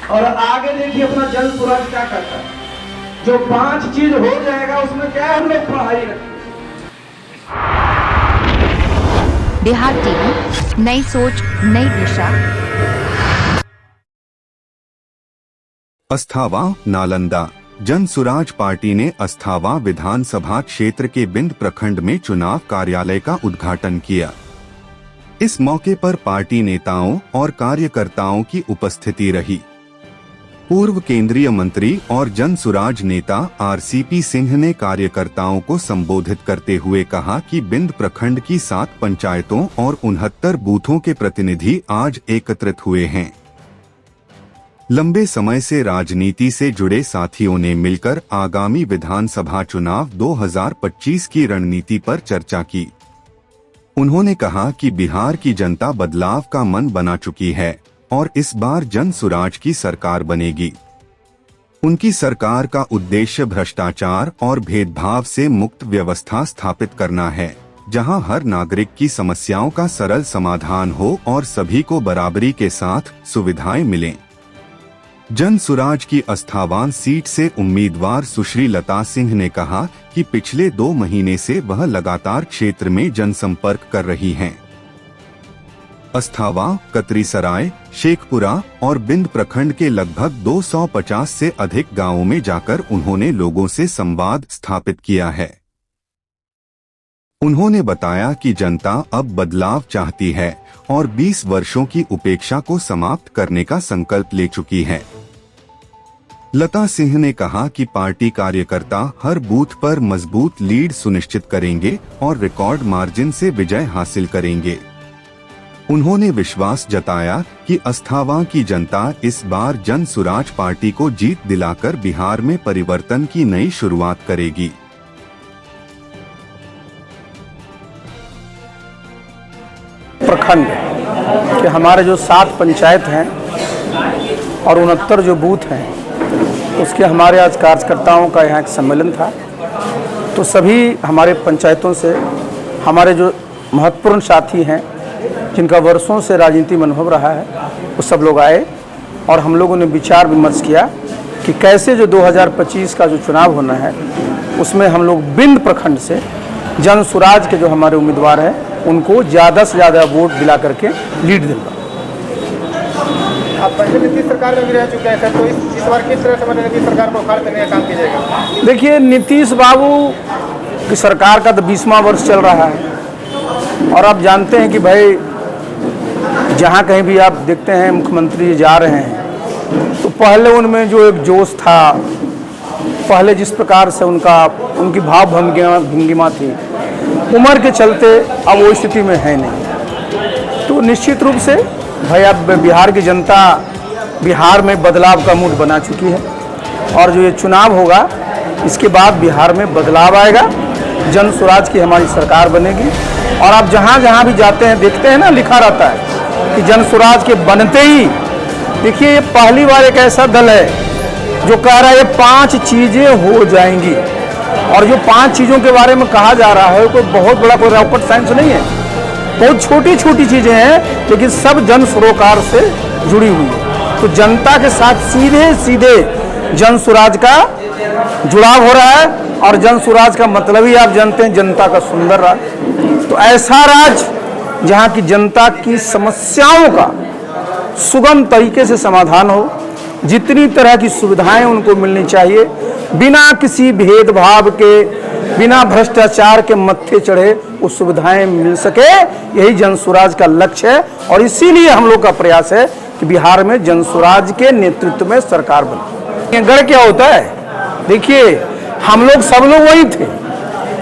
और आगे देखिए अपना जन स्वराज क्या करता है। जो 5 चीज हो जाएगा उसमें क्या हम लोग पढ़ाई रखें। बिहार टीवी, नई सोच नई दिशा। अस्थावा नालंदा। जन सुराज पार्टी ने अस्थावा विधानसभा क्षेत्र के बिंद प्रखंड में चुनाव कार्यालय का उद्घाटन किया। इस मौके पर पार्टी नेताओं और कार्यकर्ताओं की उपस्थिति रही। पूर्व केंद्रीय मंत्री और जन सुराज नेता आरसीपी सिंह ने कार्यकर्ताओं को संबोधित करते हुए कहा कि बिंद प्रखंड की 7 पंचायतों और 69 बूथों के प्रतिनिधि आज एकत्रित हुए हैं। लंबे समय से राजनीति से जुड़े साथियों ने मिलकर आगामी विधानसभा चुनाव 2025 की रणनीति पर चर्चा की। उन्होंने कहा कि बिहार की जनता बदलाव का मन बना चुकी है और इस बार जन सुराज की सरकार बनेगी। उनकी सरकार का उद्देश्य भ्रष्टाचार और भेदभाव से मुक्त व्यवस्था स्थापित करना है, जहां हर नागरिक की समस्याओं का सरल समाधान हो और सभी को बराबरी के साथ सुविधाएं मिलें। जन सुराज की अस्थावान सीट से उम्मीदवार सुश्री लता सिंह ने कहा कि पिछले 2 महीने से वह लगातार क्षेत्र में जनसंपर्क कर रही हैं। अस्थावा, कतरीसराय, शेखपुरा और बिंद प्रखंड के लगभग 250 से अधिक गांवों में जाकर उन्होंने लोगों से संवाद स्थापित किया है। उन्होंने बताया कि जनता अब बदलाव चाहती है और 20 वर्षों की उपेक्षा को समाप्त करने का संकल्प ले चुकी है। लता सिंह ने कहा कि पार्टी कार्यकर्ता हर बूथ पर मजबूत लीड सुनिश्चित करेंगे और रिकॉर्ड मार्जिन से विजय हासिल करेंगे। उन्होंने विश्वास जताया कि अस्थावा की जनता इस बार जन सुराज पार्टी को जीत दिलाकर बिहार में परिवर्तन की नई शुरुआत करेगी। प्रखंड के हमारे जो 7 पंचायत हैं और 69 जो बूथ हैं, उसके हमारे आज कार्यकर्ताओं का यहाँ एक सम्मेलन था। तो सभी हमारे पंचायतों से हमारे जो महत्वपूर्ण साथी हैं, जिनका वर्षों से राजनीति में अनुभव रहा है, वो सब लोग आए और हम लोगों ने विचार विमर्श किया कि कैसे जो 2025 का जो चुनाव होना है उसमें हम लोग बिंद प्रखंड से जन सुराज के जो हमारे उम्मीदवार हैं उनको ज़्यादा से ज़्यादा वोट दिला करके लीड दिलवा। आप पहले नीतीश सरकार में भी रह चुके हैं, तो इस बार किस तरह से नीतीश सरकार को उखाड़ करने का काम कीजिएगा? देखिए, नीतीश बाबू की सरकार का तो 20वां वर्ष चल रहा है और आप जानते हैं कि भाई जहाँ कहीं भी आप देखते हैं मुख्यमंत्री जा रहे हैं तो पहले उनमें जो एक जोश था, पहले जिस प्रकार से उनकी भाव भंगिमा थी, उम्र के चलते अब वो स्थिति में है नहीं। तो निश्चित रूप से भाई अब बिहार की जनता बिहार में बदलाव का मूड बना चुकी है और जो ये चुनाव होगा इसके बाद बिहार में बदलाव आएगा, जन सुराज की हमारी सरकार बनेगी। और आप जहाँ जहाँ भी जाते हैं देखते हैं ना, लिखा रहता है कि जन सुराज के बनते ही, देखिए ये पहली बार एक ऐसा दल है जो कह रहा है ये 5 चीज़ें हो जाएंगी। और जो 5 चीज़ों के बारे में कहा जा रहा है कोई बहुत बड़ा कोई रॉकेट साइंस नहीं है, बहुत छोटी छोटी चीज़ें हैं, लेकिन सब जन सरोकार से जुड़ी हुई है। तो जनता के साथ सीधे सीधे जन सुराज का जुड़ाव हो रहा है और जन सुराज का मतलब ही आप जानते हैं, जनता का सुंदर राज। तो ऐसा राज जहाँ की जनता की समस्याओं का सुगम तरीके से समाधान हो, जितनी तरह की सुविधाएं उनको मिलनी चाहिए, बिना किसी भेदभाव के, बिना भ्रष्टाचार के मत्थे चढ़े वो सुविधाएं मिल सके, यही जन सुराज का लक्ष्य है। और इसीलिए हम लोग का प्रयास है कि बिहार में जन सुराज के नेतृत्व में सरकार बने। गढ़ क्या होता है, देखिए हम लोग सब लोग वही थे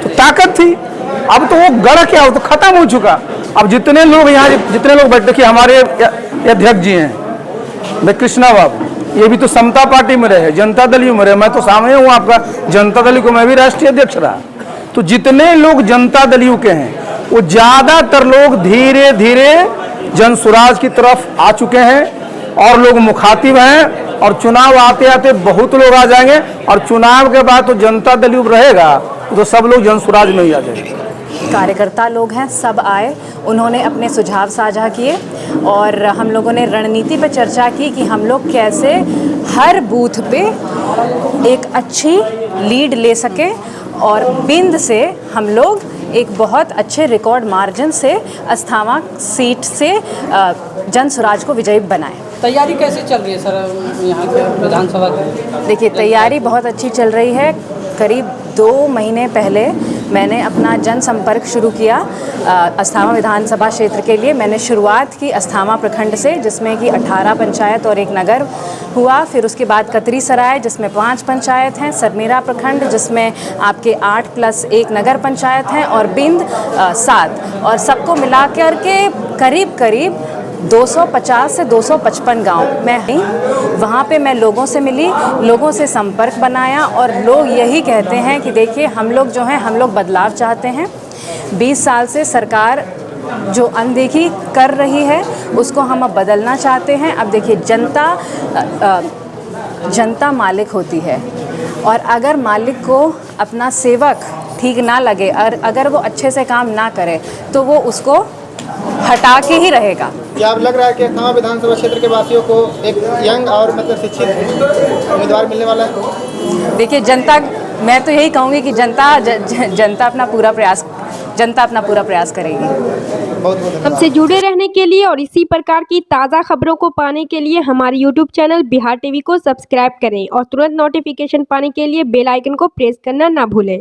तो ताकत थी, अब तो वो गढ़ क्या हो तो खत्म हो चुका। अब जितने लोग यहाँ जितने लोग बैठे, देखिए हमारे अध्यक्ष जी हैं कृष्णा बाबू, ये भी तो समता पार्टी में रहे, जनता दल में रहे, मैं तो सामने हूँ आपका जनता दल को, मैं भी राष्ट्रीय अध्यक्ष रहा। तो जितने लोग जनता दल के हैं वो ज़्यादातर लोग धीरे धीरे जन सुराज की तरफ आ चुके हैं और लोग मुखातिब हैं। और चुनाव आते आते बहुत लोग आ जाएंगे और चुनाव के बाद तो जनता दल रहेगा तो सब लोग जन सुराज में ही आ जाएंगे। कार्यकर्ता लोग हैं, सब आए, उन्होंने अपने सुझाव साझा किए और हम लोगों ने रणनीति पर चर्चा की कि हम लोग कैसे हर बूथ पे एक अच्छी लीड ले सके और बिंद से हम लोग एक बहुत अच्छे रिकॉर्ड मार्जिन से अस्थाना सीट से जन स्वराज को विजयी बनाएं। तैयारी कैसे चल रही है सर यहाँ के विधानसभा की? देखिए, तैयारी बहुत अच्छी चल रही है। करीब 2 महीने पहले मैंने अपना जनसंपर्क शुरू किया अस्थाना विधानसभा क्षेत्र के लिए। मैंने शुरुआत की अस्थाना प्रखंड से, जिसमें कि 18 पंचायत और 1 नगर हुआ। फिर उसके बाद कतरी सराय, जिसमें 5 पंचायत हैं, सरमेरा प्रखंड जिसमें आपके 8 + 1 नगर पंचायत हैं, और बिंद 7, और सबको मिला कर के करीब 250 से 255 गांव में वहाँ पे मैं लोगों से मिली, लोगों से संपर्क बनाया, और लोग यही कहते हैं कि देखिए, हम लोग जो हैं, हम लोग बदलाव चाहते हैं। 20 साल से सरकार जो अनदेखी कर रही है उसको हम अब बदलना चाहते हैं। अब देखिए, जनता मालिक होती है, और अगर मालिक को अपना सेवक ठीक ना लगे और अगर वो अच्छे से काम ना करे तो वो उसको हटा के ही रहेगा। क्या अब लग रहा है कि अस्थाना विधानसभा क्षेत्र के वासियों को एक यंग और मतलब शिक्षित उम्मीदवार मिलने वाला है? देखिए, जनता, मैं तो यही कहूँगी कि जनता अपना पूरा प्रयास करेगी। बहुत बहुत हमसे जुड़े रहने के लिए और इसी प्रकार की ताज़ा खबरों को पाने के लिए हमारे YouTube चैनल बिहार टीवी को सब्सक्राइब करें और तुरंत नोटिफिकेशन पाने के लिए बेल आइकन को प्रेस करना ना भूलें।